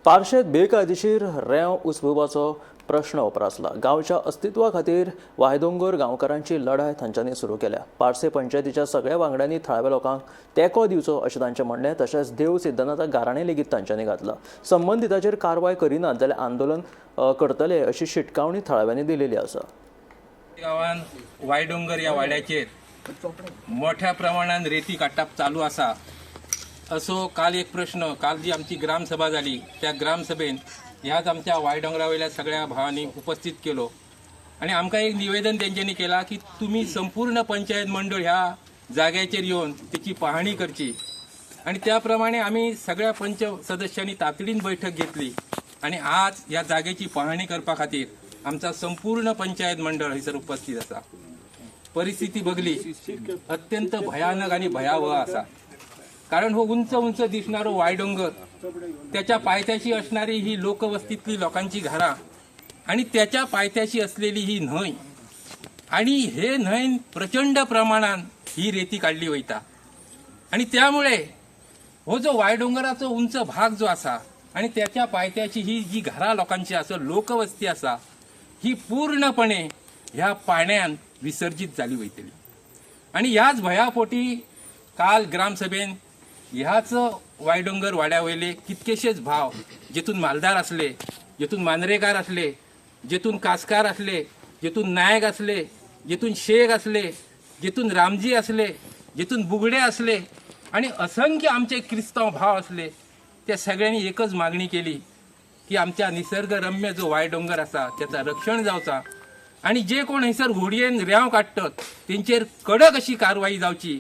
पार्शेत बेकायदेशीर रेंव उसभुवपाचो प्रश्न उपरासला। गांवच्या अस्तित्वा खातीर वायदोंगर गांवकारांची लढाय तांच्यांनी सुरू केल्या। पार्से पंचायतीच्या सगळ्या वांगड्यांनी थळाव्या लोकांक तेंको दिवचो अशें तांचें म्हणणें। तशेंच देव सिद्धनाथ गाराणें लेगीत तांच्यांनी घातला। संबंधिताचेर कारवाय करिनात जाल्यार आंदोलन करतले अशी शिटकावणी थळाव्यांनी दिलेली आसा। गांवान वायडोंगर ह्या वाड्याचेर मोठ्या प्रमाणात रेती काडटाप चालू आसा असो काल एक प्रश्न काल जी आमची ग्रामसभा जाली त्या ग्रामसभेन ह्याच आमच्या वायडोंगरावयल्या सगळ्या भावांनी उपस्थित केलो आणि आमकां एक निवेदन तेंच्यांनी केला की तुम्ही संपूर्ण पंचायत मंडळ ह्या जाग्याचेर येवन त्याची पाहणी करची आणि त्याप्रमाणे आम्ही सगळ्या पंच सदस्यांनी तातडीन बैठक घेतली आणि आज ह्या जागेची पाहणी करपा खातीर आमचा संपूर्ण पंचायत मंडळ हयसर उपस्थित आसा। परिस्थिती बघली अत्यंत भयानक आणि भयावह आसा, कारण हो उंच उंच दिसणारो वायडोंगर त्याच्या पायथ्याशी असणारी ही लोकवस्तीतली लोकांची घरां आणि त्याच्या पायथ्याशी असलेली ही न्हंय आणि हे न्हंयन प्रचंड प्रमाणात ही रेती काढली वयता आणि त्यामुळे हो जो वायडोंगराचो उंच भाग जो आसा आणि त्याच्या पायथ्याची ही जी घरां लोकांची आसा लोकवस्ती आसा ही पूर्णपणे ह्या पाण्यान विसर्जित जाली वयतली आणि ह्याच भयापोटी काल ग्रामसभेन ह्याच वायडोंगर वाड्या वयले कितकेशेच भाव जेतून मालदार असले, जेतून मांद्रेकार असले, जेतून कासकार असले, जेतून नायक असले, जेतून शेख असले, जेतून रामजी असले, जेतून बुगडे असले आणि असंख्य आमचे क्रिस्तांव भाव असले, त्या सगळ्यांनी एकच मागणी केली की आमच्या निसर्गरम्य जो वायडोंगर आसा त्याचा रक्षण जावचा आणि जे कोण हयसर होडयेन रेंव काडटात तेंचेर कडक अशी कारवाई जावची